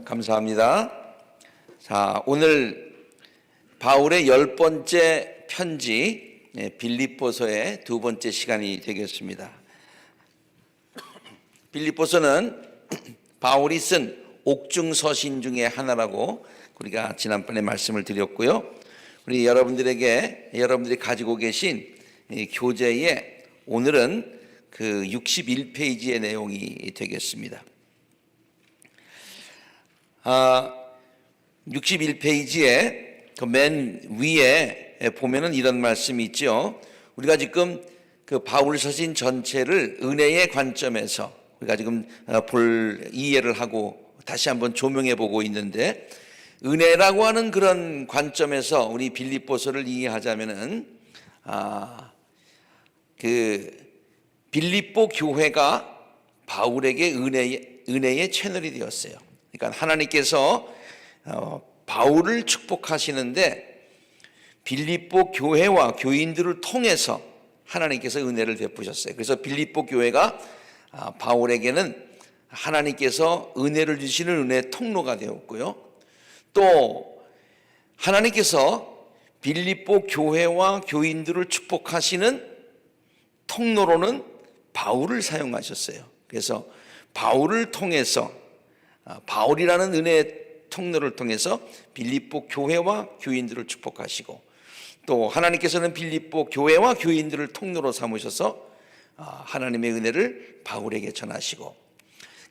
감사합니다. 자, 오늘 바울의 10번째 편지 빌립보서의 두 번째 시간이 되겠습니다. 빌립보서는 바울이 쓴 옥중 서신 중에 하나라고 우리가 지난번에 말씀을 드렸고요. 우리 여러분들이 가지고 계신 교재에 오늘은 그 61페이지의 내용이 되겠습니다. 61페이지에 그 맨 위에 보면은 이런 말씀이 있죠. 우리가 지금 그 바울 서신 전체를 은혜의 관점에서 우리가 지금 볼 이해를 하고 다시 한번 조명해 보고 있는데, 은혜라고 하는 그런 관점에서 우리 빌립보서를 이해하자면은 그 빌립보 교회가 바울에게 은혜의 채널이 되었어요. 그러니까 하나님께서 바울을 축복하시는데 빌립보 교회와 교인들을 통해서 하나님께서 은혜를 베푸셨어요. 그래서 빌립보 교회가 바울에게는 하나님께서 은혜를 주시는 은혜의 통로가 되었고요. 또 하나님께서 빌립보 교회와 교인들을 축복하시는 통로로는 바울을 사용하셨어요. 그래서 바울을 통해서, 바울이라는 은혜의 통로를 통해서 빌립보 교회와 교인들을 축복하시고, 또 하나님께서는 빌립보 교회와 교인들을 통로로 삼으셔서 하나님의 은혜를 바울에게 전하시고,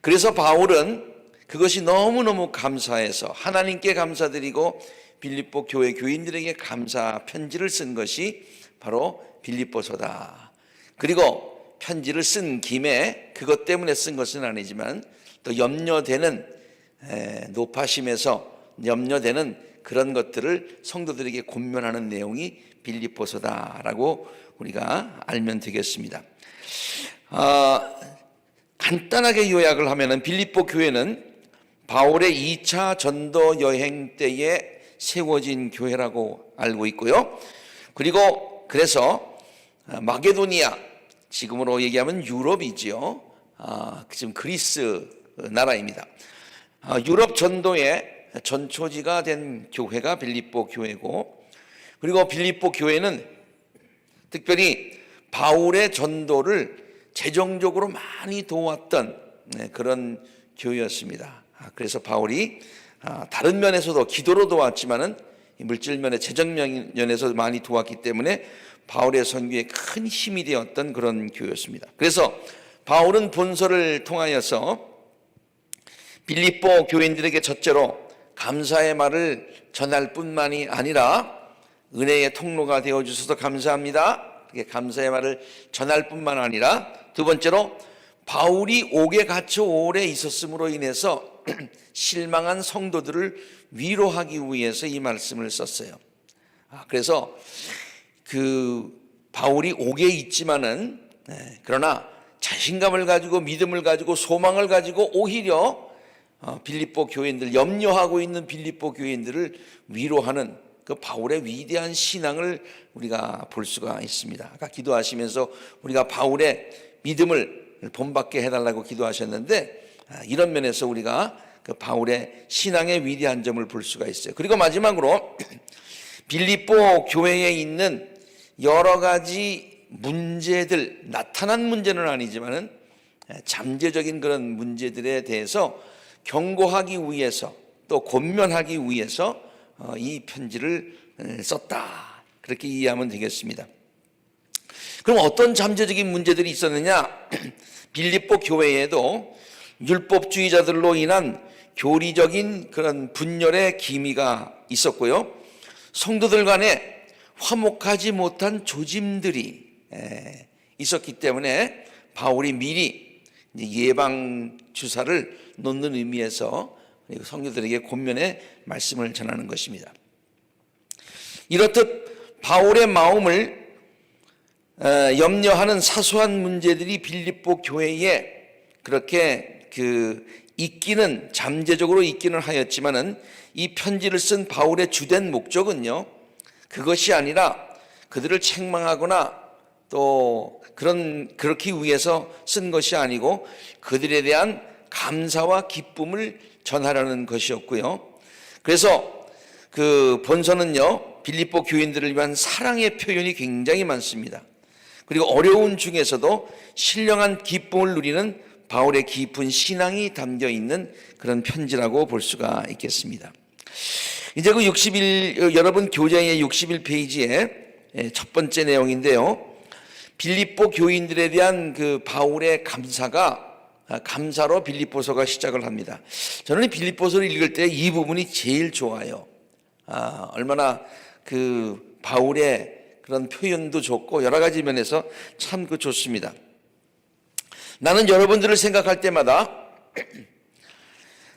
그래서 바울은 그것이 너무너무 감사해서 하나님께 감사드리고 빌립보 교회 교인들에게 감사 편지를 쓴 것이 바로 빌립보서다. 그리고 편지를 쓴 김에 그것 때문에 쓴 것은 아니지만 또 염려되는, 높아심에서 염려되는 그런 것들을 성도들에게 권면하는 내용이 빌립보서다라고 우리가 알면 되겠습니다. 간단하게 요약을 하면은 빌립보 교회는 바울의 2차 전도 여행 때에 세워진 교회라고 알고 있고요. 그리고 그래서 마게도니아, 지금으로 얘기하면 유럽이지요. 지금 그리스 나라입니다. 유럽 전도의 전초지가 된 교회가 빌립보 교회고, 그리고 빌립보 교회는 특별히 바울의 전도를 재정적으로 많이 도왔던 그런 교회였습니다. 그래서 바울이 다른 면에서도 기도로 도왔지만은 물질 면에, 재정 면에서 많이 도왔기 때문에 바울의 선교에 큰 힘이 되었던 그런 교회였습니다. 그래서 바울은 본서를 통하여서 빌립보 교인들에게 첫째로 감사의 말을 전할 뿐만이 아니라 은혜의 통로가 되어주셔서 감사합니다. 감사의 말을 전할 뿐만 아니라 두 번째로 바울이 옥에 갇혀 오래 있었음으로 인해서 실망한 성도들을 위로하기 위해서 이 말씀을 썼어요. 그래서 그 바울이 옥에 있지만은 그러나 자신감을 가지고 믿음을 가지고 소망을 가지고 오히려 빌립보 교인들, 염려하고 있는 빌립보 교인들을 위로하는 그 바울의 위대한 신앙을 우리가 볼 수가 있습니다. 아까 기도하시면서 우리가 바울의 믿음을 본받게 해달라고 기도하셨는데, 이런 면에서 우리가 그 바울의 신앙의 위대한 점을 볼 수가 있어요. 그리고 마지막으로 빌립보 교회에 있는 여러 가지 문제들, 나타난 문제는 아니지만은 잠재적인 그런 문제들에 대해서 경고하기 위해서, 또 권면하기 위해서 이 편지를 썼다, 그렇게 이해하면 되겠습니다. 그럼 어떤 잠재적인 문제들이 있었느냐? 빌립보 교회에도 율법주의자들로 인한 교리적인 그런 분열의 기미가 있었고요. 성도들 간에 화목하지 못한 조짐들이 있었기 때문에 바울이 미리 예방 주사를 놓는 의미에서 성도들에게 권면의 말씀을 전하는 것입니다. 이렇듯 바울의 마음을 염려하는 사소한 문제들이 빌립보 교회에 그렇게 있기는, 잠재적으로 있기는 하였지만은 이 편지를 쓴 바울의 주된 목적은요, 그것이 아니라 그들을 책망하거나 또 그렇기 위해서 쓴 것이 아니고 그들에 대한 감사와 기쁨을 전하라는 것이었고요. 그래서 그 본서는요, 빌립보 교인들을 위한 사랑의 표현이 굉장히 많습니다. 그리고 어려운 중에서도 신령한 기쁨을 누리는 바울의 깊은 신앙이 담겨 있는 그런 편지라고 볼 수가 있겠습니다. 이제 그 여러분 교재의 61페이지에 첫 번째 내용인데요. 빌립보 교인들에 대한 그 바울의 감사로 빌립보서가 시작을 합니다. 저는 이 빌립보서를 읽을 때 이 부분이 제일 좋아요. 얼마나 그 바울의 그런 표현도 좋고 여러 가지 면에서 참 좋습니다. 나는 여러분들을 생각할 때마다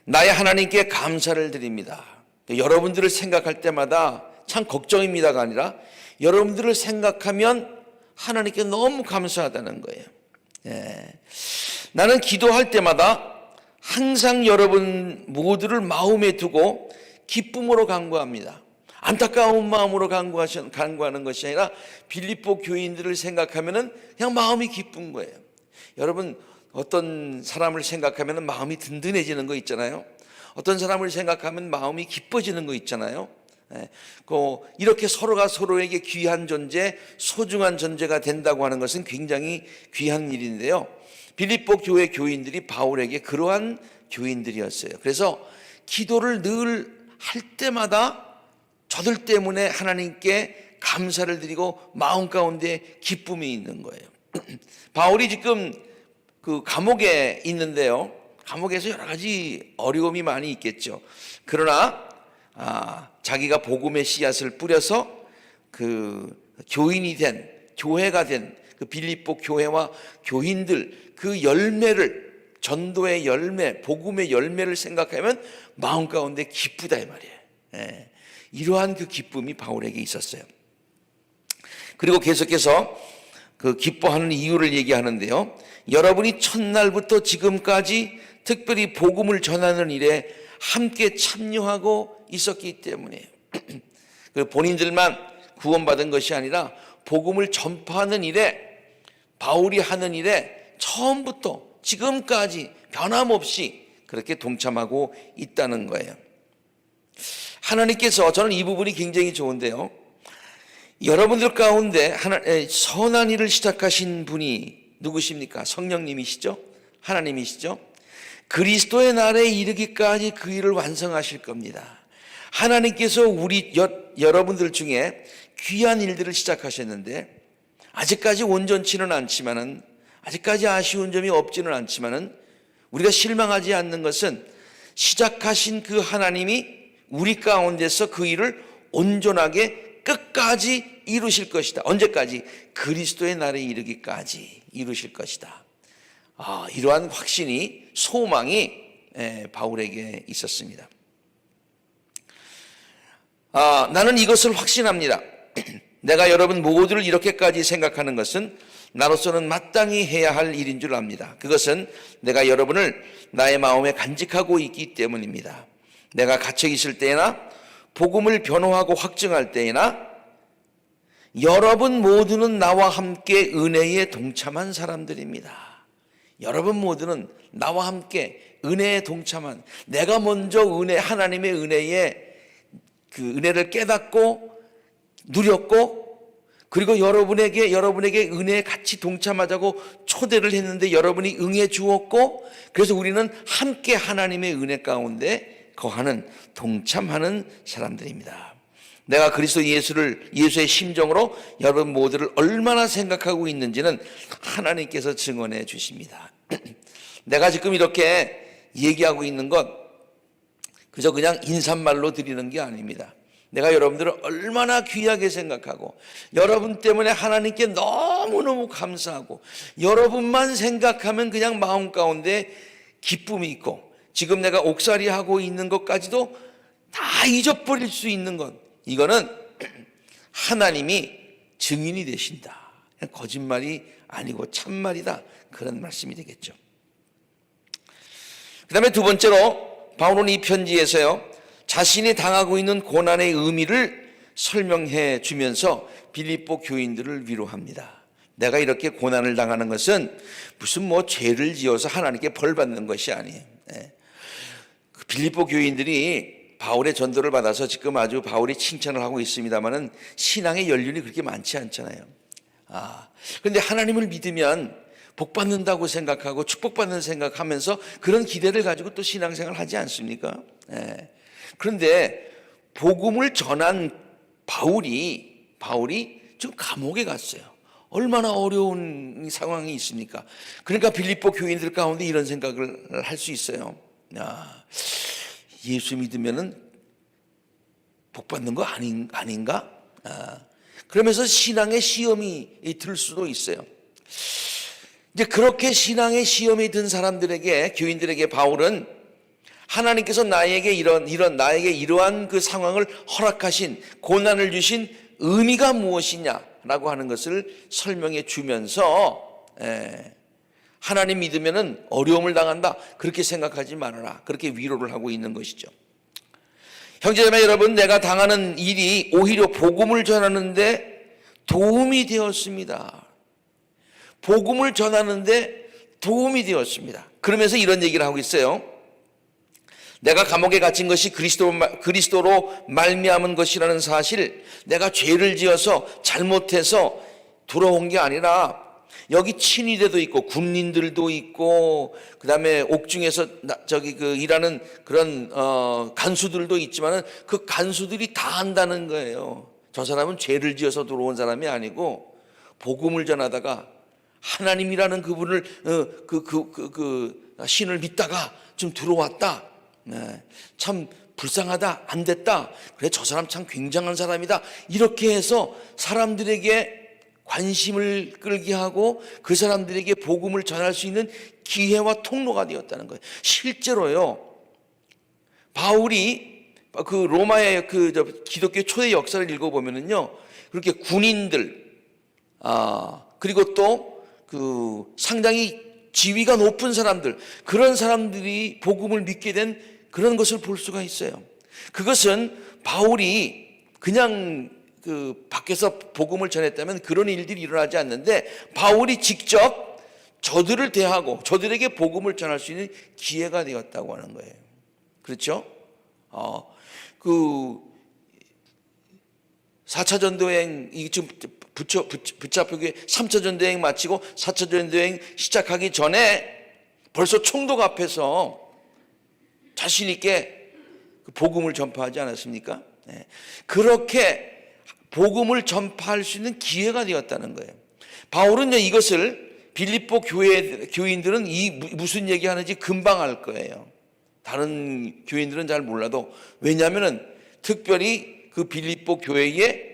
나의 하나님께 감사를 드립니다. 여러분들을 생각할 때마다 참 걱정입니다가 아니라 여러분들을 생각하면 하나님께 너무 감사하다는 거예요. 나는 기도할 때마다 항상 여러분 모두를 마음에 두고 기쁨으로 간구합니다. 안타까운 마음으로 간구하는 것이 아니라 빌립보 교인들을 생각하면 그냥 마음이 기쁜 거예요. 여러분 어떤 사람을 생각하면 마음이 든든해지는 거 있잖아요. 어떤 사람을 생각하면 마음이 기뻐지는 거 있잖아요. 이렇게 서로가 서로에게 귀한 존재, 소중한 존재가 된다고 하는 것은 굉장히 귀한 일인데요. 빌립보 교회 교인들이 바울에게 그러한 교인들이었어요. 그래서 기도를 늘 할 때마다 저들 때문에 하나님께 감사를 드리고 마음 가운데 기쁨이 있는 거예요. 바울이 지금 그 감옥에 있는데요. 감옥에서 여러 가지 어려움이 많이 있겠죠. 그러나 자기가 복음의 씨앗을 뿌려서 그 교인이 된, 교회가 된 그 빌립보 교회와 교인들 그 열매를, 전도의 열매, 복음의 열매를 생각하면 마음 가운데 기쁘다 이 말이에요. 이러한 그 기쁨이 바울에게 있었어요. 그리고 계속해서 그 기뻐하는 이유를 얘기하는데요. 여러분이 첫날부터 지금까지 특별히 복음을 전하는 일에 함께 참여하고 있었기 때문에 본인들만 구원받은 것이 아니라 복음을 전파하는 일에, 바울이 하는 일에 처음부터 지금까지 변함없이 그렇게 동참하고 있다는 거예요. 하나님께서, 저는 이 부분이 굉장히 좋은데요, 여러분들 가운데 선한 일을 시작하신 분이 누구십니까? 성령님이시죠? 하나님이시죠? 그리스도의 날에 이르기까지 그 일을 완성하실 겁니다. 하나님께서 여러분들 중에 귀한 일들을 시작하셨는데 아직까지 온전치는 않지만은, 아직까지 아쉬운 점이 없지는 않지만은 우리가 실망하지 않는 것은 시작하신 그 하나님이 우리 가운데서 그 일을 온전하게 끝까지 이루실 것이다. 언제까지? 그리스도의 날에 이르기까지 이루실 것이다. 이러한 확신이, 소망이 바울에게 있었습니다. 나는 이것을 확신합니다. 내가 여러분 모두를 이렇게까지 생각하는 것은 나로서는 마땅히 해야 할 일인 줄 압니다. 그것은 내가 여러분을 나의 마음에 간직하고 있기 때문입니다. 내가 갇혀 있을 때나 복음을 변호하고 확증할 때나 여러분 모두는 나와 함께 은혜에 동참한 사람들입니다. 여러분 모두는 나와 함께 은혜에 동참한, 내가 먼저 하나님의 은혜에 그 은혜를 깨닫고 누렸고, 그리고 여러분에게 은혜에 같이 동참하자고 초대를 했는데 여러분이 응해 주었고, 그래서 우리는 함께 하나님의 은혜 가운데 거하는, 동참하는 사람들입니다. 내가 그리스도 예수의 심정으로 여러분 모두를 얼마나 생각하고 있는지는 하나님께서 증언해 주십니다. 내가 지금 이렇게 얘기하고 있는 것 그저 그냥 인사말로 드리는 게 아닙니다. 내가 여러분들을 얼마나 귀하게 생각하고 여러분 때문에 하나님께 너무너무 감사하고 여러분만 생각하면 그냥 마음 가운데 기쁨이 있고, 지금 내가 옥살이 하고 있는 것까지도 다 잊어버릴 수 있는 것, 이거는 하나님이 증인이 되신다. 거짓말이 아니고 참말이다. 그런 말씀이 되겠죠. 그 다음에 두 번째로 바울은 이 편지에서요, 자신이 당하고 있는 고난의 의미를 설명해 주면서 빌립보 교인들을 위로합니다. 내가 이렇게 고난을 당하는 것은 무슨 죄를 지어서 하나님께 벌 받는 것이 아니에요. 그 빌립보 교인들이 바울의 전도를 받아서 지금 아주 바울이 칭찬을 하고 있습니다만은 신앙의 연륜이 그렇게 많지 않잖아요. 그런데 하나님을 믿으면 복 받는다고 생각하고 축복받는 생각하면서 그런 기대를 가지고 또 신앙생활을 하지 않습니까? 그런데 복음을 전한 바울이 지금 감옥에 갔어요. 얼마나 어려운 상황이 있습니까? 그러니까 빌립보 교인들 가운데 이런 생각을 할 수 있어요. 예수 믿으면은 복 받는 거 아닌가? 그러면서 신앙의 시험이 들 수도 있어요. 이제 그렇게 신앙의 시험이 든 사람들에게, 교인들에게 바울은 하나님께서 나에게 이러한 그 상황을 허락하신, 고난을 주신 의미가 무엇이냐라고 하는 것을 설명해 주면서 하나님 믿으면은 어려움을 당한다, 그렇게 생각하지 말아라, 그렇게 위로를 하고 있는 것이죠. 형제자매 여러분, 내가 당하는 일이 오히려 복음을 전하는데 도움이 되었습니다. 복음을 전하는데 도움이 되었습니다. 그러면서 이런 얘기를 하고 있어요. 내가 감옥에 갇힌 것이 그리스도로 말미암은 것이라는 사실, 내가 죄를 지어서 잘못해서 돌아온 게 아니라 여기 친위대도 있고 군인들도 있고 그다음에 옥중에서 일하는 그런 간수들도 있지만은 그 간수들이 다 한다는 거예요. 저 사람은 죄를 지어서 들어온 사람이 아니고 복음을 전하다가 하나님이라는 그분을 신을 믿다가 좀 들어왔다. 참 불쌍하다, 안 됐다, 그래 저 사람 참 굉장한 사람이다, 이렇게 해서 사람들에게 관심을 끌게 하고 그 사람들에게 복음을 전할 수 있는 기회와 통로가 되었다는 거예요. 실제로요, 바울이 그 로마의 기독교 초대 역사를 읽어보면은요, 그렇게 군인들, 그리고 또 그 상당히 지위가 높은 사람들, 그런 사람들이 복음을 믿게 된 그런 것을 볼 수가 있어요. 그것은 바울이 그냥 그 밖에서 복음을 전했다면 그런 일들이 일어나지 않는데, 바울이 직접 저들을 대하고 저들에게 복음을 전할 수 있는 기회가 되었다고 하는 거예요. 그렇죠? 그 4차 전도행, 이 지금 붙잡히게 3차 전도행 마치고 4차 전도행 시작하기 전에 벌써 총독 앞에서 자신 있게 복음을 전파하지 않았습니까? 그렇게 복음을 전파할 수 있는 기회가 되었다는 거예요. 바울은 이것을 빌립보 교인들은 무슨 얘기하는지 금방 알 거예요. 다른 교인들은 잘 몰라도. 왜냐하면 특별히 그 빌립보 교회의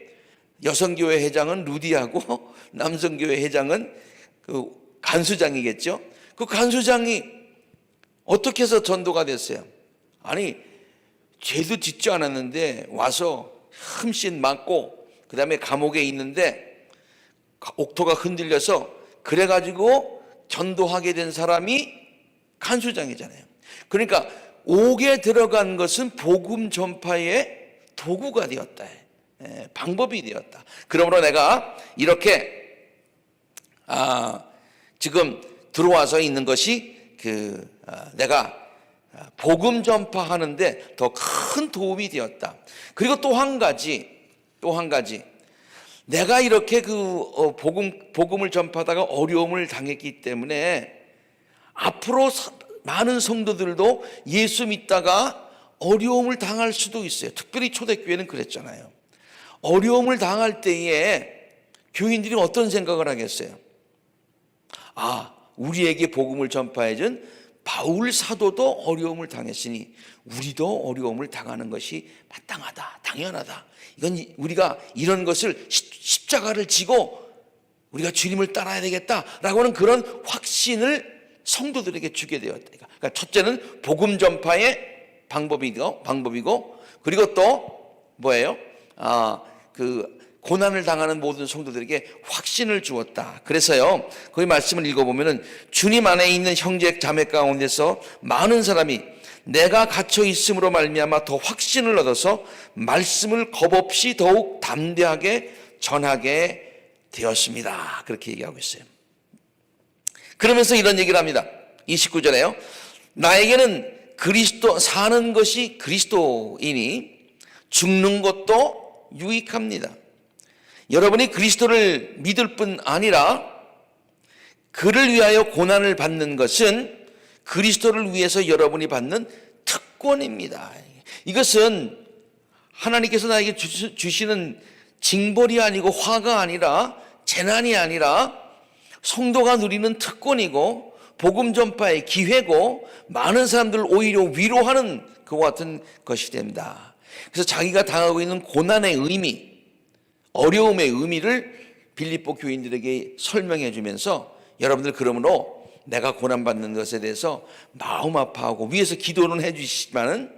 여성교회 회장은 루디하고 남성교회 회장은 그 간수장이겠죠. 그 간수장이 어떻게 해서 전도가 됐어요? 아니, 죄도 짓지 않았는데 와서 흠씬 맞고 그 다음에 감옥에 있는데 옥토가 흔들려서 그래가지고 전도하게 된 사람이 간수장이잖아요. 그러니까 옥에 들어간 것은 복음 전파의 도구가 되었다, 방법이 되었다. 그러므로 내가 이렇게 지금 들어와서 있는 것이 내가 복음 전파하는데 더 큰 도움이 되었다. 그리고 또 한 가지, 내가 이렇게 복음을 전파하다가 어려움을 당했기 때문에 앞으로 많은 성도들도 예수 믿다가 어려움을 당할 수도 있어요. 특별히 초대교회는 그랬잖아요. 어려움을 당할 때에 교인들이 어떤 생각을 하겠어요? 우리에게 복음을 전파해준 바울 사도도 어려움을 당했으니 우리도 어려움을 당하는 것이 마땅하다, 당연하다. 이건 우리가 이런 것을 십자가를 지고 우리가 주님을 따라야 되겠다라고 하는 그런 확신을 성도들에게 주게 되었다. 그러니까 첫째는 복음 전파의 방법이고, 그리고 또 뭐예요? 그 고난을 당하는 모든 성도들에게 확신을 주었다. 그래서요, 거기 말씀을 읽어보면은 주님 안에 있는 형제 자매 가운데서 많은 사람이 내가 갇혀 있음으로 말미암아 더 확신을 얻어서 말씀을 겁없이 더욱 담대하게 전하게 되었습니다. 그렇게 얘기하고 있어요. 그러면서 이런 얘기를 합니다. 29절에요. 나에게는 그리스도 사는 것이 그리스도이니 죽는 것도 유익합니다. 여러분이 그리스도를 믿을 뿐 아니라 그를 위하여 고난을 받는 것은 그리스도를 위해서 여러분이 받는 특권입니다. 이것은 하나님께서 나에게 주시는 징벌이 아니고 화가 아니라 재난이 아니라 성도가 누리는 특권이고 복음 전파의 기회고 많은 사람들을 오히려 위로하는 그와 같은 것이 됩니다. 그래서 자기가 당하고 있는 고난의 의미, 어려움의 의미를 빌립보 교인들에게 설명해 주면서 여러분들 그러므로 내가 고난받는 것에 대해서 마음 아파하고 위에서 기도는 해 주시지만은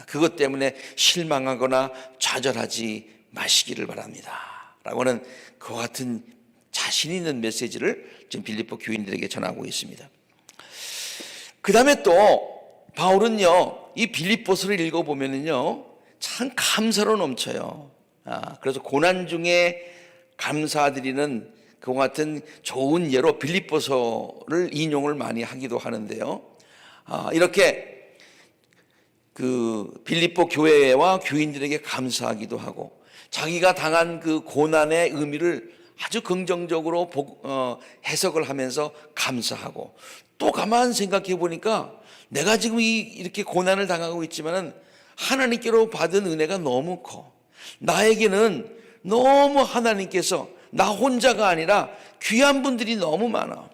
그것 때문에 실망하거나 좌절하지 마시기를 바랍니다 라고는 그와 같은 자신 있는 메시지를 지금 빌립보 교인들에게 전하고 있습니다. 그 다음에 또 바울은요 이 빌립보서를 읽어보면은요 참 감사로 넘쳐요. 그래서 고난 중에 감사드리는 그와 같은 좋은 예로 빌립보서를 인용을 많이 하기도 하는데요. 이렇게 그 빌립보 교회와 교인들에게 감사하기도 하고 자기가 당한 그 고난의 의미를 아주 긍정적으로 해석을 하면서 감사하고 또 가만 생각해 보니까 내가 지금 이렇게 고난을 당하고 있지만은 하나님께로 받은 은혜가 너무 커. 나에게는 너무 하나님께서 나 혼자가 아니라 귀한 분들이 너무 많아.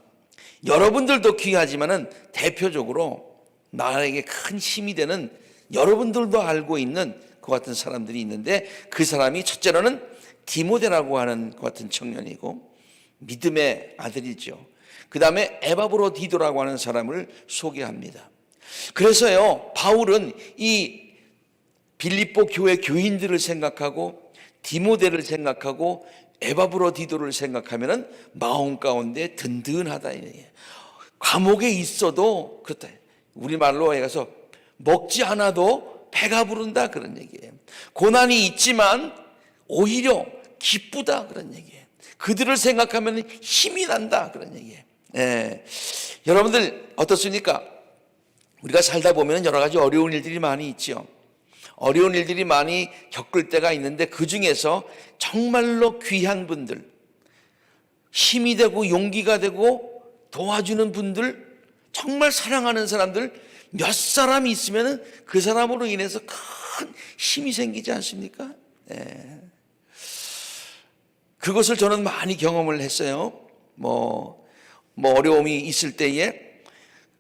여러분들도 귀하지만은 대표적으로 나에게 큰 힘이 되는 여러분들도 알고 있는 그 같은 사람들이 있는데 그 사람이 첫째로는 디모데라고 하는 그 같은 청년이고 믿음의 아들이죠. 그 다음에 에바브로디도라고 하는 사람을 소개합니다. 그래서요 바울은 이 빌립보 교회 교인들을 생각하고 디모데를 생각하고 에바브로디도를 생각하면은 마음 가운데 든든하다. 감옥에 있어도 그렇다. 우리말로 해서 먹지 않아도 배가 부른다 그런 얘기예요. 고난이 있지만 오히려 기쁘다 그런 얘기예요. 그들을 생각하면 힘이 난다 그런 얘기예요. 여러분들 어떻습니까? 우리가 살다 보면 여러 가지 어려운 일들이 많이 있죠. 어려운 일들이 많이 겪을 때가 있는데 그 중에서 정말로 귀한 분들, 힘이 되고 용기가 되고 도와주는 분들, 정말 사랑하는 사람들 몇 사람이 있으면 그 사람으로 인해서 큰 힘이 생기지 않습니까? 그것을 저는 많이 경험을 했어요. 뭐 어려움이 있을 때에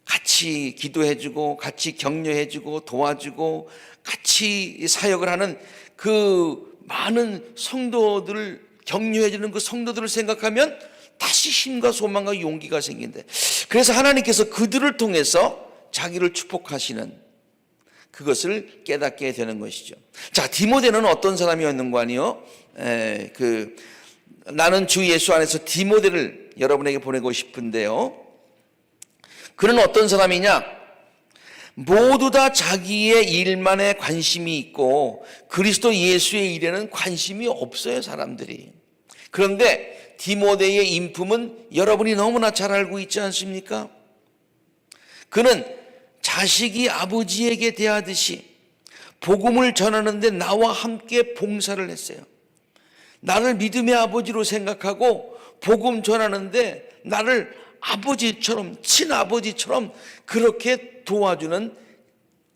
같이 기도해주고 같이 격려해주고 도와주고 같이 사역을 하는 그 많은 성도들을 격려해주는 그 성도들을 생각하면 다시 힘과 소망과 용기가 생긴대. 그래서 하나님께서 그들을 통해서 자기를 축복하시는 그것을 깨닫게 되는 것이죠. 자, 디모데는 어떤 사람이었는가 하니요? 나는 주 예수 안에서 디모데를 여러분에게 보내고 싶은데요. 그는 어떤 사람이냐? 모두 다 자기의 일만에 관심이 있고 그리스도 예수의 일에는 관심이 없어요, 사람들이. 그런데 디모데의 인품은 여러분이 너무나 잘 알고 있지 않습니까? 그는 자식이 아버지에게 대하듯이 복음을 전하는데 나와 함께 봉사를 했어요. 나를 믿음의 아버지로 생각하고 복음 전하는데 나를 아버지처럼, 친아버지처럼 그렇게 도와주는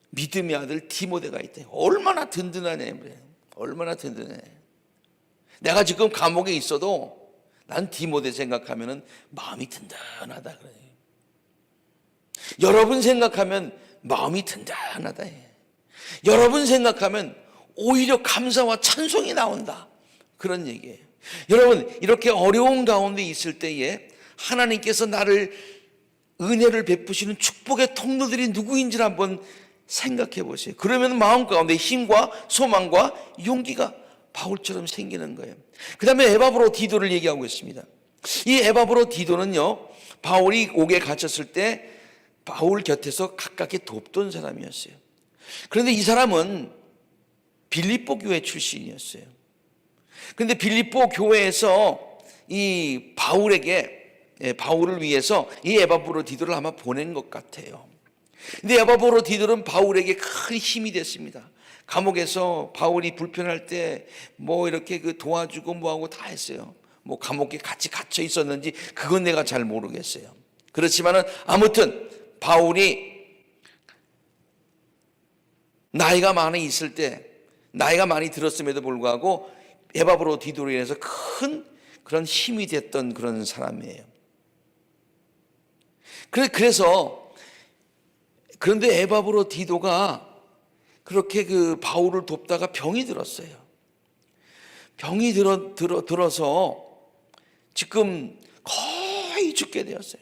믿음의 아들 디모데가 있대. 얼마나 든든하냐, 얼마나 든든해. 내가 지금 감옥에 있어도 난 디모데 생각하면 마음이 든든하다 그래. 여러분 생각하면 마음이 든든하다. 여러분 생각하면 오히려 감사와 찬송이 나온다. 그런 얘기예요. 여러분, 이렇게 어려운 가운데 있을 때에 하나님께서 나를 은혜를 베푸시는 축복의 통로들이 누구인지를 한번 생각해 보세요. 그러면 마음 가운데 힘과 소망과 용기가 바울처럼 생기는 거예요. 그 다음에 에바브로디도를 얘기하고 있습니다. 이 에바브로디도는요, 바울이 옥에 갇혔을 때 바울 곁에서 가깝게 돕던 사람이었어요. 그런데 이 사람은 빌립보 교회 출신이었어요. 그런데 빌립보 교회에서 이 바울을 위해서 이 에바브로디도를 아마 보낸 것 같아요. 근데 에바브로 디도는 바울에게 큰 힘이 됐습니다. 감옥에서 바울이 불편할 때 뭐 이렇게 도와주고 뭐하고 다 했어요. 뭐 감옥에 같이 갇혀 있었는지 그건 내가 잘 모르겠어요. 그렇지만은 아무튼 바울이 나이가 많이 있을 때, 나이가 많이 들었음에도 불구하고 에바브로 디도로 인해서 큰 그런 힘이 됐던 그런 사람이에요. 그런데 에바브로 디도가 그렇게 바울을 돕다가 병이 들었어요. 병이 들어서 지금 거의 죽게 되었어요.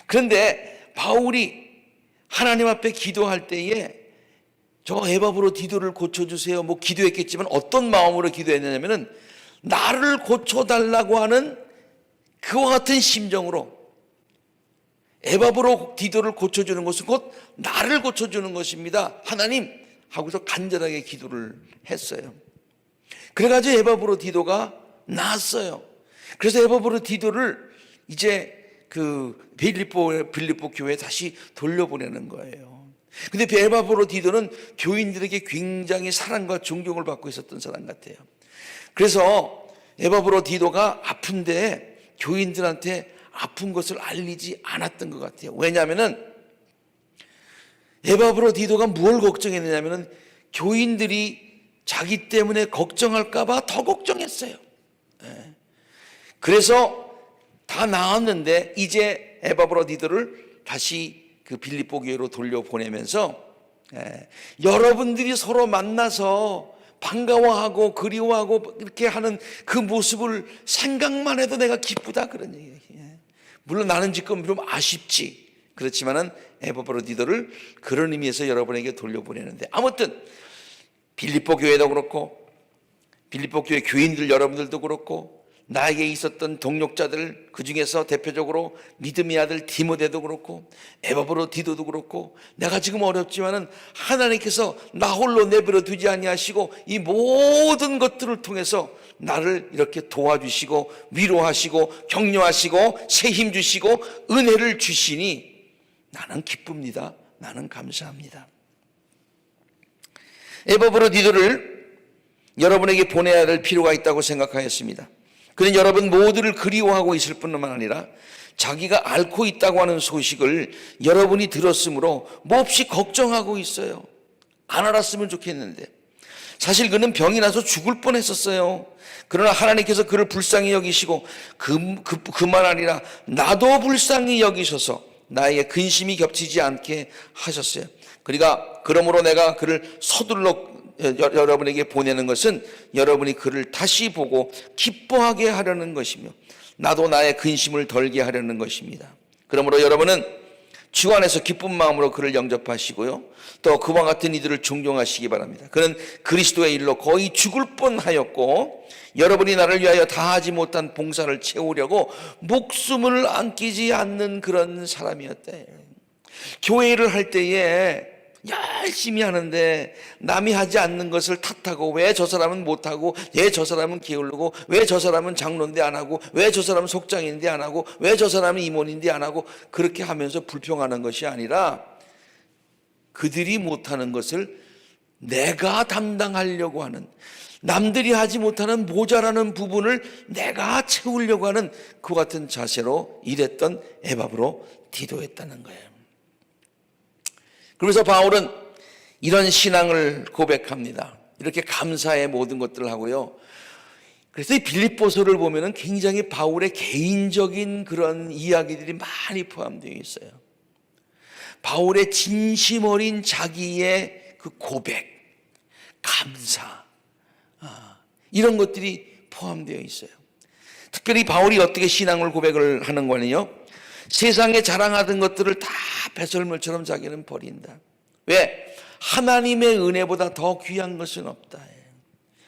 그런데 바울이 하나님 앞에 기도할 때에 저 에바브로 디도를 고쳐주세요 뭐 기도했겠지만 어떤 마음으로 기도했냐면은 나를 고쳐달라고 하는 그와 같은 심정으로, 에바브로 디도를 고쳐주는 것은 곧 나를 고쳐주는 것입니다 하나님 하고서 간절하게 기도를 했어요. 그래가지고 에바브로 디도가 나았어요. 그래서 에바브로 디도를 이제 빌립보 교회에 다시 돌려보내는 거예요. 근데 에바브로 디도는 교인들에게 굉장히 사랑과 존경을 받고 있었던 사람 같아요. 그래서 에바브로 디도가 아픈데 교인들한테 아픈 것을 알리지 않았던 것 같아요. 왜냐하면은 에바브로 디도가 뭘 걱정했느냐면은 교인들이 자기 때문에 걱정할까봐 더 걱정했어요. 그래서 다 나았는데 이제 에바브로 디도를 다시 빌립보 교회로 돌려보내면서 여러분들이 서로 만나서 반가워하고 그리워하고 이렇게 하는 그 모습을 생각만 해도 내가 기쁘다 그런 얘기예요. 물론 나는 지금 좀 아쉽지. 그렇지만은 에바브로 디도를 그런 의미에서 여러분에게 돌려보내는데, 아무튼 빌립보 교회도 그렇고 빌립보 교회 교인들 여러분들도 그렇고 나에게 있었던 동력자들, 그 중에서 대표적으로 믿음의 아들 디모데도 그렇고 에바브로 디도도 그렇고, 내가 지금 어렵지만은 하나님께서 나 홀로 내버려 두지 아니하시고 이 모든 것들을 통해서 나를 이렇게 도와주시고 위로하시고 격려하시고 새 힘 주시고 은혜를 주시니 나는 기쁩니다. 나는 감사합니다. 에바브로 디도를 여러분에게 보내야 할 필요가 있다고 생각하였습니다. 그는 여러분 모두를 그리워하고 있을 뿐만 아니라 자기가 앓고 있다고 하는 소식을 여러분이 들었으므로 몹시 걱정하고 있어요. 안 알았으면 좋겠는데 사실 그는 병이 나서 죽을 뻔했었어요. 그러나 하나님께서 그를 불쌍히 여기시고 그만 아니라 나도 불쌍히 여기셔서 나에게 근심이 겹치지 않게 하셨어요. 그러므로 내가 그를 서둘러 여러분에게 보내는 것은 여러분이 그를 다시 보고 기뻐하게 하려는 것이며 나도 나의 근심을 덜게 하려는 것입니다. 그러므로 여러분은 주 안에서 기쁜 마음으로 그를 영접하시고요, 또 그와 같은 이들을 존경하시기 바랍니다. 그는 그리스도의 일로 거의 죽을 뻔하였고 여러분이 나를 위하여 다하지 못한 봉사를 채우려고 목숨을 안기지 않는 그런 사람이었다. 교회를 할 때에 열심히 하는데 남이 하지 않는 것을 탓하고 왜 저 사람은 못하고 왜 저 사람은 게으르고 왜 저 사람은 장로인데 안 하고 왜 저 사람은 속장인데 안 하고 왜 저 사람은 임원인데 안 하고 그렇게 하면서 불평하는 것이 아니라 그들이 못하는 것을 내가 담당하려고 하는, 남들이 하지 못하는 모자라는 부분을 내가 채우려고 하는 그 같은 자세로 일했던 에바브로 디도였다는 거예요. 그래서 바울은 이런 신앙을 고백합니다. 이렇게 감사의 모든 것들을 하고요. 그래서 이 빌립보서를 보면은 굉장히 바울의 개인적인 그런 이야기들이 많이 포함되어 있어요. 바울의 진심 어린 자기의 그 고백, 감사, 이런 것들이 포함되어 있어요. 특별히 바울이 어떻게 신앙을 고백을 하는 거는요, 세상에 자랑하던 것들을 다 배설물처럼 자기는 버린다. 왜? 하나님의 은혜보다 더 귀한 것은 없다.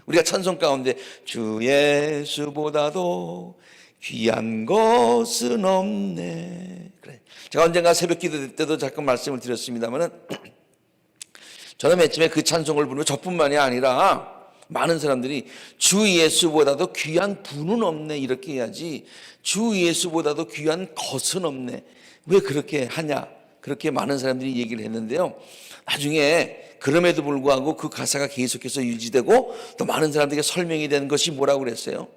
우리가 찬송 가운데 주 예수보다도 귀한 것은 없네. 그래. 제가 언젠가 새벽 기도 때도 잠깐 말씀을 드렸습니다만은 저는 맨 처음에 그 찬송을 부르면 저뿐만이 아니라 많은 사람들이 주 예수보다도 귀한 분은 없네 이렇게 해야지 주 예수보다도 귀한 것은 없네 왜 그렇게 하냐, 그렇게 많은 사람들이 얘기를 했는데요. 나중에 그럼에도 불구하고 그 가사가 계속해서 유지되고 또 많은 사람들에게 설명이 된 것이 뭐라고 그랬어요?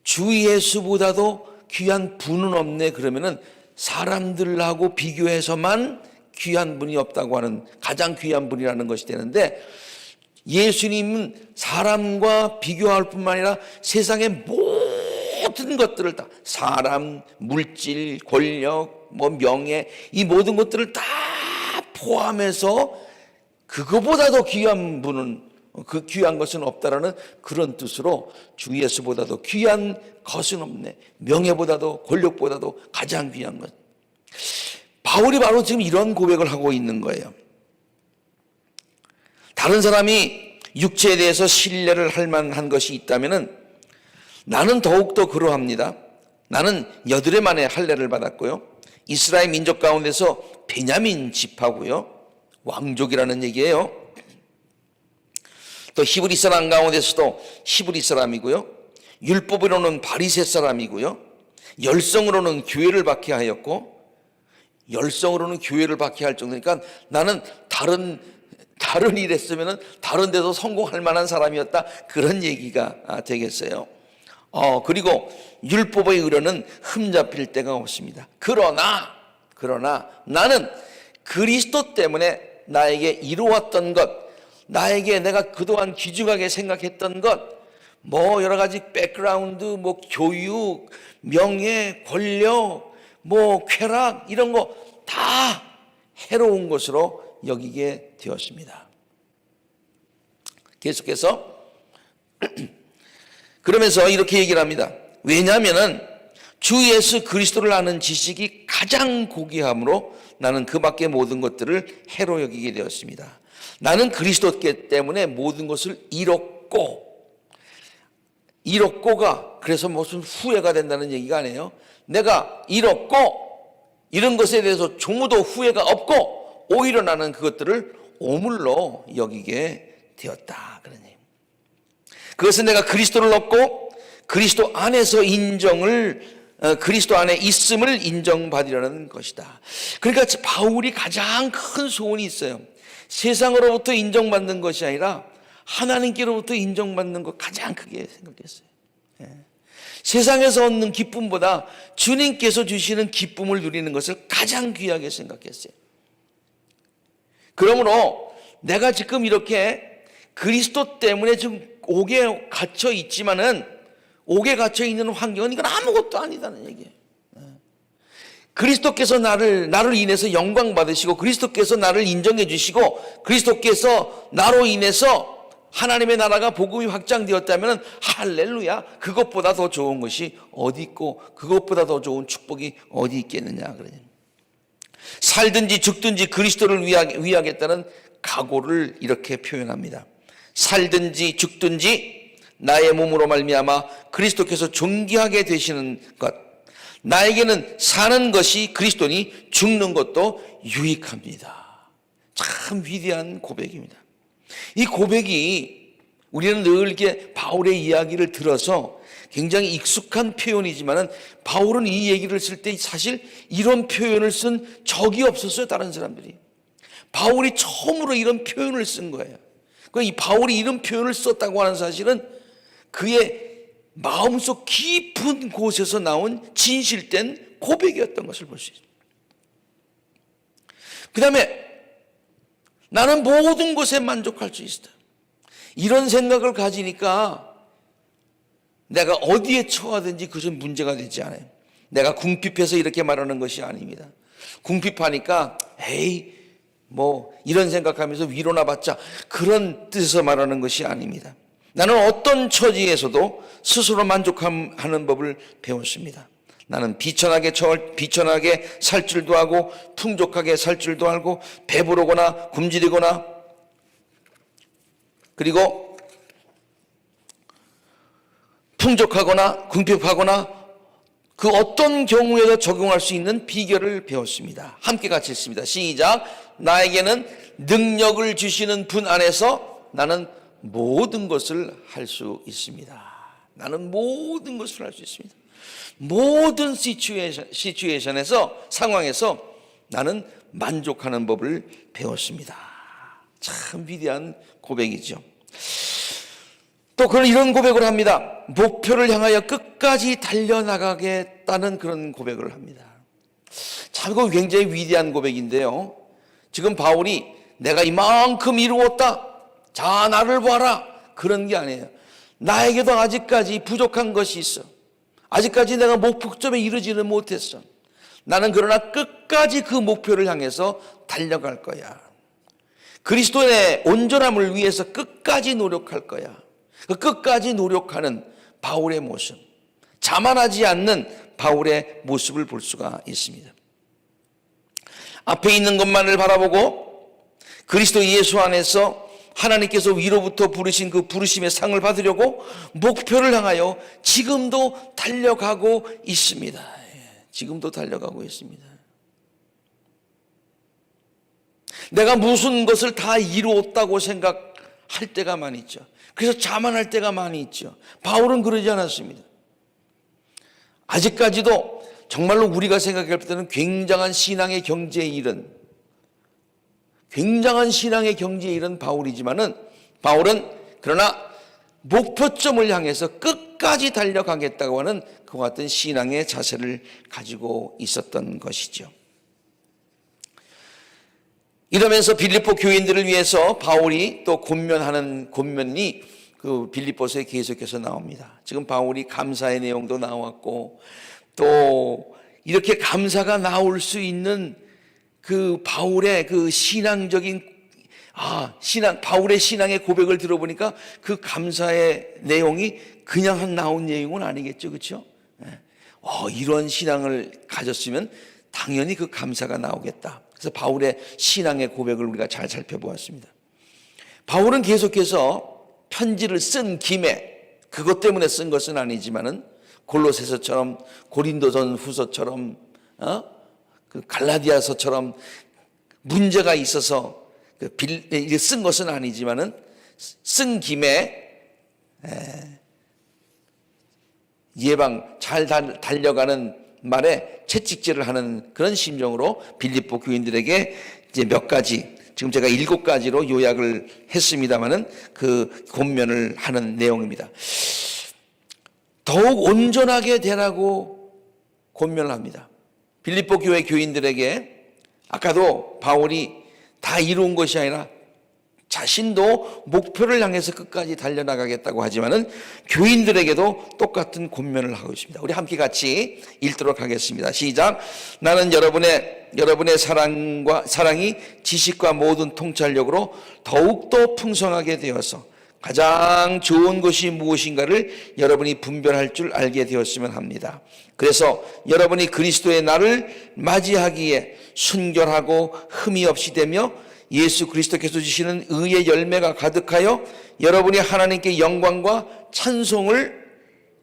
주 예수보다도 귀한 분은 없네. 그러면은 사람들하고 비교해서만 귀한 분이 없다고 하는, 가장 귀한 분이라는 것이 되는데, 예수님은 사람과 비교할 뿐만 아니라 세상의 모든 것들을 다, 사람, 물질, 권력, 명예, 이 모든 것들을 다 포함해서 그거보다도 귀한 분은, 그 귀한 것은 없다라는 그런 뜻으로 주 예수보다도 귀한 것은 없네. 명예보다도 권력보다도 가장 귀한 것. 바울이 바로 지금 이런 고백을 하고 있는 거예요. 다른 사람이 육체에 대해서 신뢰를 할 만한 것이 있다면은 나는 더욱더 그러합니다. 나는 여드레 만에 할례를 받았고요. 이스라엘 민족 가운데서 베냐민 지파고요. 왕족이라는 얘기예요. 또 히브리 사람 가운데서도 히브리 사람이고요. 율법으로는 바리새 사람이고요. 열성으로는 교회를 박해하였고, 열성으로는 교회를 박해할 정도니까 나는 다른 일 했으면 다른 데서 성공할 만한 사람이었다, 그런 얘기가 되겠어요. 그리고 율법의 의로는 흠잡힐 데가 없습니다. 그러나 나는 그리스도 때문에 나에게 이루었던 것, 나에게 내가 그동안 귀중하게 생각했던 것, 여러 가지 백그라운드, 교육, 명예, 권력, 쾌락, 이런 거 다 해로운 것으로 여기게 되었습니다. 계속해서 그러면서 이렇게 얘기를 합니다. 왜냐하면은 주 예수 그리스도를 아는 지식이 가장 고귀함으로 나는 그 밖의 모든 것들을 해로 여기게 되었습니다. 나는 그리스도 때문에 모든 것을 잃었고가 그래서 무슨 후회가 된다는 얘기가 아니에요. 내가 잃었고 이런 것에 대해서 조무도 후회가 없고 오히려 나는 그것들을 오물로 여기게 되었다, 그런 얘기. 그것은 내가 그리스도를 얻고 그리스도 안에서 그리스도 안에 있음을 인정받으려는 것이다. 그러니까 바울이 가장 큰 소원이 있어요. 세상으로부터 인정받는 것이 아니라 하나님께로부터 인정받는 것, 가장 크게 생각했어요. 세상에서 얻는 기쁨보다 주님께서 주시는 기쁨을 누리는 것을 가장 귀하게 생각했어요. 그러므로 내가 지금 이렇게 그리스도 때문에 지금 옥에 갇혀 있지만은, 옥에 갇혀 있는 환경은 이건 아무것도 아니다는 얘기예요. 그리스도께서 나를 인해서 영광 받으시고, 그리스도께서 나를 인정해 주시고, 그리스도께서 나로 인해서 하나님의 나라가 복음이 확장되었다면 할렐루야, 그것보다 더 좋은 것이 어디 있고 그것보다 더 좋은 축복이 어디 있겠느냐. 그래요. 살든지 죽든지 그리스도를 위하겠다는 각오를 이렇게 표현합니다. 살든지 죽든지 나의 몸으로 말미암아 그리스도께서 존귀하게 되시는 것, 나에게는 사는 것이 그리스도니 죽는 것도 유익합니다. 참 위대한 고백입니다. 이 고백이 우리는 늘 이렇게 바울의 이야기를 들어서 굉장히 익숙한 표현이지만은, 바울은 이 얘기를 쓸 때 사실 이런 표현을 쓴 적이 없었어요, 다른 사람들이. 바울이 처음으로 이런 표현을 쓴 거예요. 이 바울이 이런 표현을 썼다고 하는 사실은 그의 마음속 깊은 곳에서 나온 진실된 고백이었던 것을 볼 수 있습니다. 그 다음에 나는 모든 것에 만족할 수 있다, 이런 생각을 가지니까 내가 어디에 처하든지 그것은 문제가 되지 않아요. 내가 궁핍해서 이렇게 말하는 것이 아닙니다. 궁핍하니까 이런 생각하면서 위로나 받자, 그런 뜻에서 말하는 것이 아닙니다. 나는 어떤 처지에서도 스스로 만족하는 법을 배웠습니다. 나는 비천하게 살 줄도 하고 풍족하게 살 줄도 알고, 배부르거나 굶주리거나, 그리고 풍족하거나 궁핍하거나 그 어떤 경우에도 적용할 수 있는 비결을 배웠습니다. 함께 같이 읽습니다. 시작. 나에게는 능력을 주시는 분 안에서 나는 모든 것을 할 수 있습니다. 나는 모든 것을 할 수 있습니다. 모든 시츄에이션에서, 상황에서 나는 만족하는 법을 배웠습니다. 참 위대한 고백이죠. 또 그런 이런 고백을 합니다. 목표를 향하여 끝까지 달려나가겠다는 그런 고백을 합니다. 참 이거 굉장히 위대한 고백인데요. 지금 바울이 내가 이만큼 이루었다, 자 나를 봐라, 그런 게 아니에요. 나에게도 아직까지 부족한 것이 있어. 아직까지 내가 목표점에 이르지는 못했어. 나는 그러나 끝까지 그 목표를 향해서 달려갈 거야. 그리스도의 온전함을 위해서 끝까지 노력할 거야. 그 끝까지 노력하는 바울의 모습, 자만하지 않는 바울의 모습을 볼 수가 있습니다. 앞에 있는 것만을 바라보고 그리스도 예수 안에서 하나님께서 위로부터 부르신 그 부르심의 상을 받으려고 목표를 향하여 지금도 달려가고 있습니다. 지금도 달려가고 있습니다. 내가 무슨 것을 다 이루었다고 생각할 때가 많이 있죠. 그래서 자만할 때가 많이 있죠. 바울은 그러지 않았습니다. 아직까지도 정말로 우리가 생각할 때는 굉장한 신앙의 경지에 이른 바울이지만은, 바울은 그러나 목표점을 향해서 끝까지 달려가겠다고 하는 그와 같은 신앙의 자세를 가지고 있었던 것이죠. 이러면서 빌립보 교인들을 위해서 바울이 또 권면하는 권면이 그 빌립보서에 계속해서 나옵니다. 지금 바울이 감사의 내용도 나왔고, 또 이렇게 감사가 나올 수 있는 그 바울의 그 신앙적인 바울의 신앙의 고백을 들어보니까 그 감사의 내용이 그냥 나온 내용은 아니겠죠, 그렇죠? 이런 신앙을 가졌으면 당연히 그 감사가 나오겠다. 그래서 바울의 신앙의 고백을 우리가 잘 살펴보았습니다. 바울은 계속해서 편지를 쓴 김에, 그것 때문에 쓴 것은 아니지만은 골로새서처럼, 고린도전 후서처럼, 그 갈라디아서처럼 문제가 있어서 쓴 것은 아니지만은 쓴 김에 잘 달려가는 말에 채찍질을 하는 그런 심정으로 빌립보 교인들에게 이제 몇 가지, 지금 제가 7가지로 요약을 했습니다마는 그 권면을 하는 내용입니다. 더욱 온전하게 되라고 권면을 합니다. 빌립보 교회 교인들에게 아까도 바울이 다 이룬 것이 아니라 자신도 목표를 향해서 끝까지 달려나가겠다고 하지만은 교인들에게도 똑같은 권면을 하고 있습니다. 우리 함께 같이 읽도록 하겠습니다. 시작. 나는 여러분의 사랑이 지식과 모든 통찰력으로 더욱더 풍성하게 되어서 가장 좋은 것이 무엇인가를 여러분이 분별할 줄 알게 되었으면 합니다. 그래서 여러분이 그리스도의 날을 맞이하기에 순결하고 흠이 없이 되며 예수 그리스도께서 주시는 의의 열매가 가득하여 여러분이 하나님께 영광과 찬송을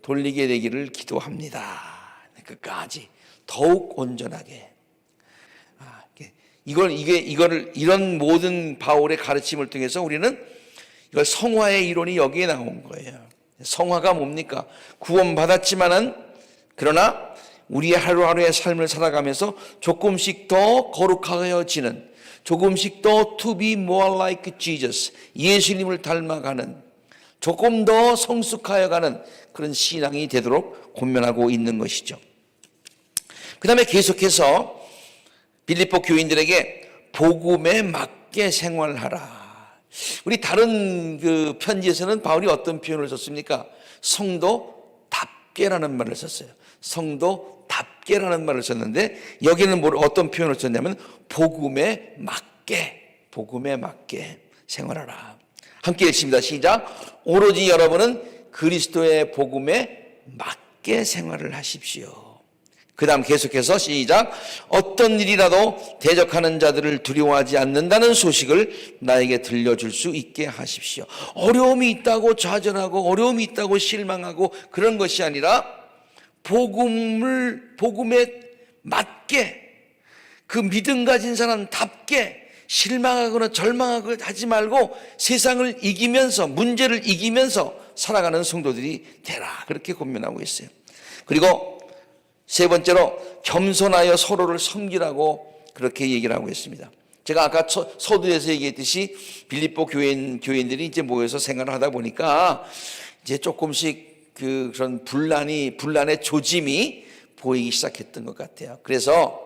돌리게 되기를 기도합니다. 끝까지 더욱 온전하게. 이런 모든 바울의 가르침을 통해서 우리는 이걸 성화의 이론이 여기에 나온 거예요. 성화가 뭡니까? 구원받았지만은 그러나 우리의 하루하루의 삶을 살아가면서 조금씩 더 거룩하여지는, 조금씩 더 to be more like Jesus, 예수님을 닮아가는, 조금 더 성숙하여가는 그런 신앙이 되도록 권면하고 있는 것이죠. 그 다음에 계속해서 빌립보 교인들에게 복음에 맞게 생활하라. 우리 다른 그 편지에서는 바울이 어떤 표현을 썼습니까? 성도답게라는 말을 썼어요. 성도답게라는 말을 썼는데 여기는 어떤 표현을 썼냐면 복음에 맞게 생활하라. 함께 읽습니다. 시작. 오로지 여러분은 그리스도의 복음에 맞게 생활을 하십시오. 그 다음 계속해서 시작. 어떤 일이라도 대적하는 자들을 두려워하지 않는다는 소식을 나에게 들려줄 수 있게 하십시오. 어려움이 있다고 좌절하고 어려움이 있다고 실망하고 그런 것이 아니라 복음에 맞게, 그 믿음 가진 사람답게 실망하거나 절망하고 하지 말고 세상을 이기면서, 문제를 이기면서 살아가는 성도들이 되라. 그렇게 권면하고 있어요. 그리고 세 번째로 겸손하여 서로를 섬기라고 그렇게 얘기를 하고 있습니다. 제가 아까 서두에서 얘기했듯이 빌립보 교인들이 이제 모여서 생활을 하다 보니까 이제 조금씩 그런 분란의 조짐이 보이기 시작했던 것 같아요. 그래서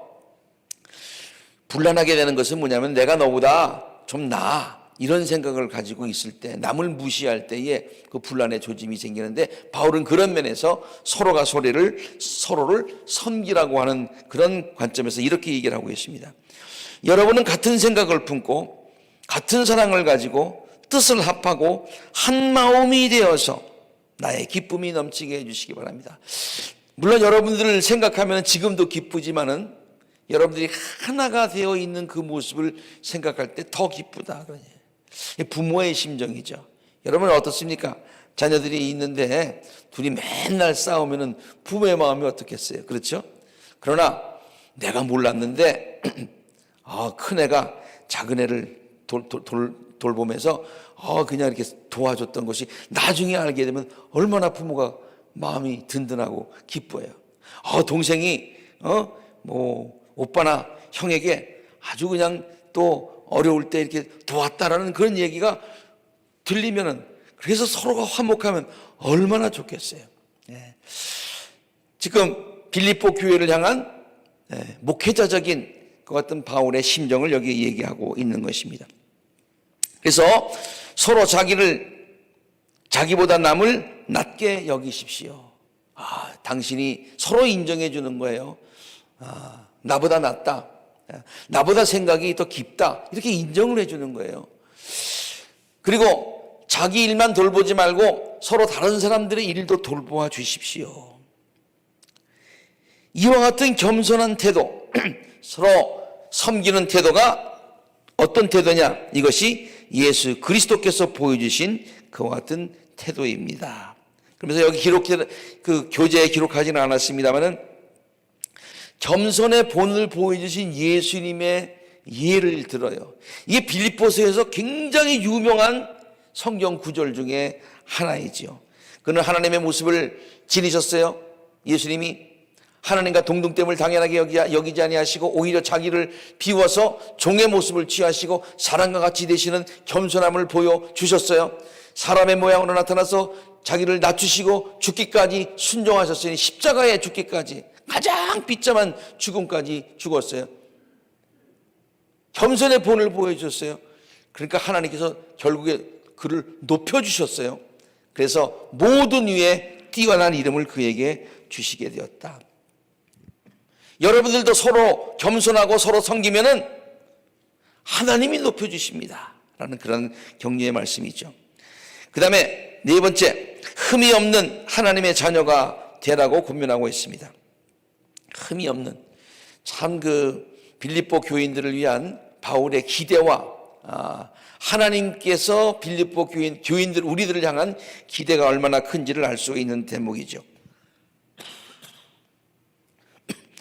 분란하게 되는 것은 뭐냐면 내가 너보다 좀 나아 이런 생각을 가지고 있을 때, 남을 무시할 때에 그 분란의 조짐이 생기는데, 바울은 그런 면에서 서로가 서로를 섬기라고 하는 그런 관점에서 이렇게 얘기를 하고 있습니다. 여러분은 같은 생각을 품고 같은 사랑을 가지고 뜻을 합하고 한 마음이 되어서 나의 기쁨이 넘치게 해주시기 바랍니다. 물론 여러분들을 생각하면 지금도 기쁘지만은 여러분들이 하나가 되어 있는 그 모습을 생각할 때 더 기쁘다. 부모의 심정이죠. 여러분 어떻습니까? 자녀들이 있는데 둘이 맨날 싸우면은 부모의 마음이 어떻겠어요? 그렇죠? 그러나 내가 몰랐는데 큰 애가 작은 애를 돌보면서 그냥 이렇게 도와줬던 것이 나중에 알게 되면 얼마나 부모가 마음이 든든하고 기뻐요. 동생이 오빠나 형에게 아주 그냥 또 어려울 때 이렇게 도왔다라는 그런 얘기가 들리면은, 그래서 서로가 화목하면 얼마나 좋겠어요. 지금 빌립보 교회를 향한 목회자적인 그 같은 바울의 심정을 여기 얘기하고 있는 것입니다. 그래서 서로 자기보다 남을 낮게 여기십시오. 당신이 서로 인정해 주는 거예요. 나보다 낫다, 나보다 생각이 더 깊다, 이렇게 인정을 해 주는 거예요. 그리고 자기 일만 돌보지 말고 서로 다른 사람들의 일도 돌보아 주십시오. 이와 같은 겸손한 태도, 서로 섬기는 태도가 어떤 태도냐? 이것이 예수 그리스도께서 보여주신 그와 같은 태도입니다. 그러면서 여기 그 교재에 기록하지는 않았습니다만은 겸손의 본을 보여주신 예수님의 예를 들어요. 이게 빌립보서에서 굉장히 유명한 성경 구절 중에 하나이지요. 그는 하나님의 모습을 지니셨어요. 예수님이 하나님과 동등됨을 당연하게 여기지 아니하시고 오히려 자기를 비워서 종의 모습을 취하시고 사람과 같이 되시는 겸손함을 보여주셨어요. 사람의 모양으로 나타나서 자기를 낮추시고 죽기까지 순종하셨으니 십자가에 죽기까지, 가장 비참한 죽음까지 죽었어요. 겸손의 본을 보여주셨어요. 그러니까 하나님께서 결국에 그를 높여주셨어요. 그래서 모든 위에 뛰어난 이름을 그에게 주시게 되었다. 여러분들도 서로 겸손하고 서로 섬기면은 하나님이 높여주십니다 라는 그런 격려의 말씀이죠. 그 다음에 네 번째, 흠이 없는 하나님의 자녀가 되라고 권면하고 있습니다. 흠이 없는, 참 빌립보 교인들을 위한 바울의 기대와 하나님께서 빌립보 교인들 우리들을 향한 기대가 얼마나 큰지를 알 수 있는 대목이죠.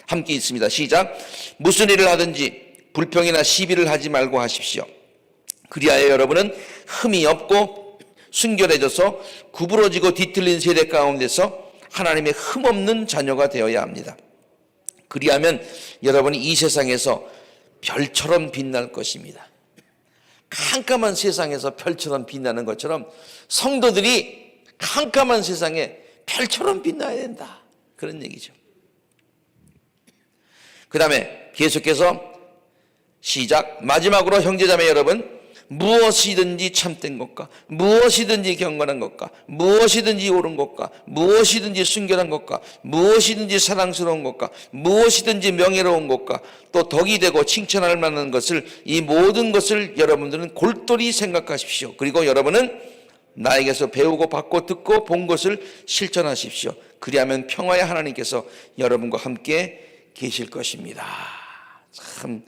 함께 있습니다. 시작. 무슨 일을 하든지 불평이나 시비를 하지 말고 하십시오. 그리하여 여러분은 흠이 없고 순결해져서 구부러지고 뒤틀린 세대 가운데서 하나님의 흠없는 자녀가 되어야 합니다. 그리하면 여러분이 이 세상에서 별처럼 빛날 것입니다. 캄캄한 세상에서 별처럼 빛나는 것처럼 성도들이 캄캄한 세상에 별처럼 빛나야 된다, 그런 얘기죠. 그 다음에 계속해서 시작. 마지막으로 형제자매 여러분, 무엇이든지 참된 것과 무엇이든지 경건한 것과 무엇이든지 옳은 것과 무엇이든지 순결한 것과 무엇이든지 사랑스러운 것과 무엇이든지 명예로운 것과 또 덕이 되고 칭찬할 만한 것을, 이 모든 것을 여러분들은 골똘히 생각하십시오. 그리고 여러분은 나에게서 배우고 받고 듣고 본 것을 실천하십시오. 그리하면 평화의 하나님께서 여러분과 함께 계실 것입니다. 참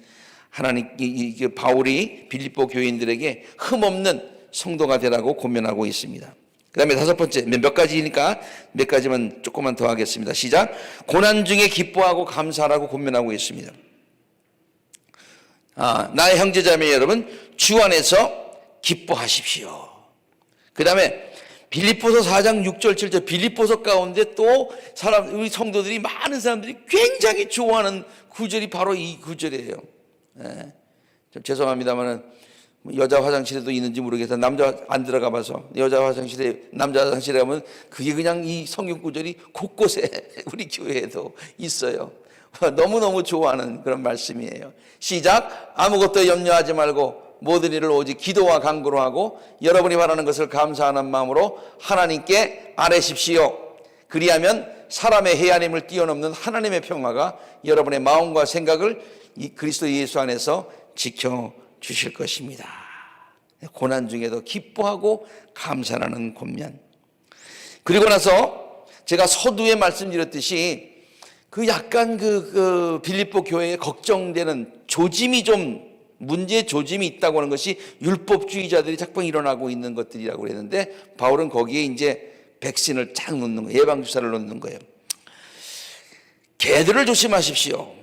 바울이 빌립보 교인들에게 흠없는 성도가 되라고 권면하고 있습니다. 그 다음에 다섯 번째, 몇 가지니까 몇 가지만 조금만 더 하겠습니다. 시작. 고난 중에 기뻐하고 감사하라고 권면하고 있습니다. 나의 형제자매 여러분, 주 안에서 기뻐하십시오. 그 다음에 빌립보서 4장 6절 7절, 빌립보서 가운데 또 우리 성도들이, 많은 사람들이 굉장히 좋아하는 구절이 바로 이 구절이에요. 예. 좀 죄송합니다만은 여자 화장실에도 있는지 모르겠어요. 남자 안 들어가 봐서 여자 화장실에 남자 화장실에 가면 그게 그냥 이 성경 구절이 곳곳에 우리 교회에도 있어요. 너무너무 좋아하는 그런 말씀이에요. 시작. 아무것도 염려하지 말고 모든 일을 오직 기도와 간구로 하고 여러분이 바라는 것을 감사하는 마음으로 하나님께 아뢰십시오. 그리하면 사람의 헤아림을 뛰어넘는 하나님의 평화가 여러분의 마음과 생각을 이 그리스도 예수 안에서 지켜주실 것입니다. 고난 중에도 기뻐하고 감사하는 권면. 그리고 나서 제가 서두에 말씀드렸듯이 그 약간 그 빌립보 교회에 걱정되는 조짐이 좀 문제 조짐이 있다고 하는 것이 율법주의자들이 자꾸 일어나고 있는 것들이라고 그랬는데 바울은 거기에 이제 백신을 쫙 놓는 거예요. 예방주사를 놓는 거예요. 개들을 조심하십시오.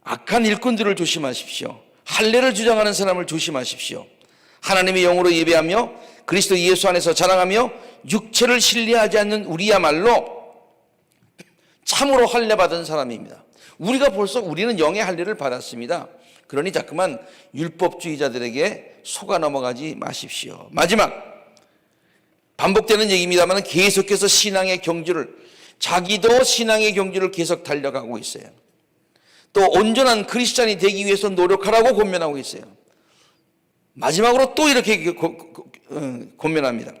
악한 일꾼들을 조심하십시오. 할례를 주장하는 사람을 조심하십시오. 하나님의 영으로 예배하며 그리스도 예수 안에서 자랑하며 육체를 신뢰하지 않는 우리야말로 참으로 할례 받은 사람입니다. 우리는 영의 할례를 받았습니다. 그러니 자꾸만 율법주의자들에게 속아 넘어가지 마십시오. 마지막 반복되는 얘기입니다만 계속해서 신앙의 경주를 자기도 신앙의 경주를 계속 달려가고 있어요. 또 온전한 크리스찬이 되기 위해서 노력하라고 권면하고 있어요. 마지막으로 또 이렇게 권면합니다.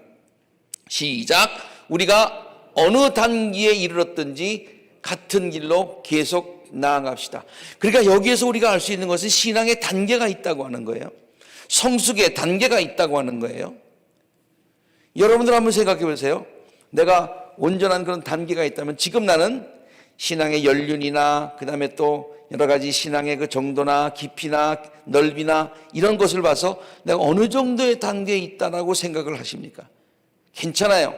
시작. 우리가 어느 단계에 이르렀든지 같은 길로 계속 나아갑시다. 그러니까 여기에서 우리가 알 수 있는 것은 신앙의 단계가 있다고 하는 거예요. 성숙의 단계가 있다고 하는 거예요. 여러분들 한번 생각해 보세요. 내가 온전한 그런 단계가 있다면 지금 나는 신앙의 연륜이나 그 다음에 또 여러 가지 신앙의 그 정도나 깊이나 넓이나 이런 것을 봐서 내가 어느 정도의 단계에 있다라고 생각을 하십니까? 괜찮아요.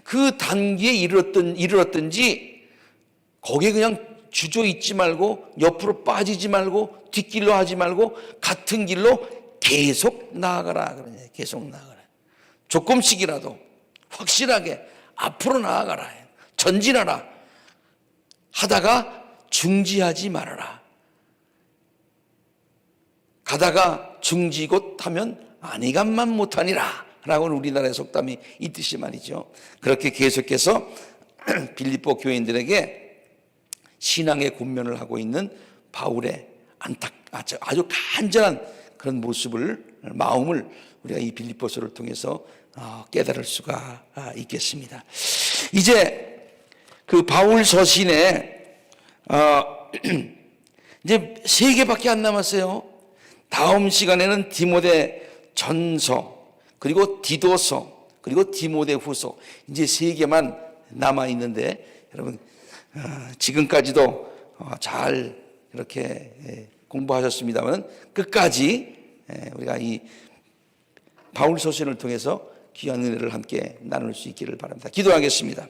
그 단계에 이르렀든지 거기에 그냥 주저있지 말고 옆으로 빠지지 말고 뒷길로 하지 말고 같은 길로 계속 나아가라. 계속 나아가라. 조금씩이라도 확실하게 앞으로 나아가라. 전진하라. 하다가 중지하지 말아라. 가다가 중지곧 하면 아니간만 못하니라 라고는 우리나라의 속담이 있듯이 말이죠. 그렇게 계속해서 빌립보 교인들에게 신앙의 권면을 하고 있는 바울의 아주 간절한 그런 마음을 우리가 이 빌립보서를 통해서 깨달을 수가 있겠습니다. 이제 그 바울 서신에 이제 3개밖에 안 남았어요. 다음 시간에는 디모데 전서, 그리고 디도서, 그리고 디모데 후서, 이제 3개만 남아 있는데 여러분 지금까지도 잘 이렇게 공부하셨습니다만 끝까지 우리가 이 바울 서신을 통해서 귀한 은혜를 함께 나눌 수 있기를 바랍니다. 기도하겠습니다.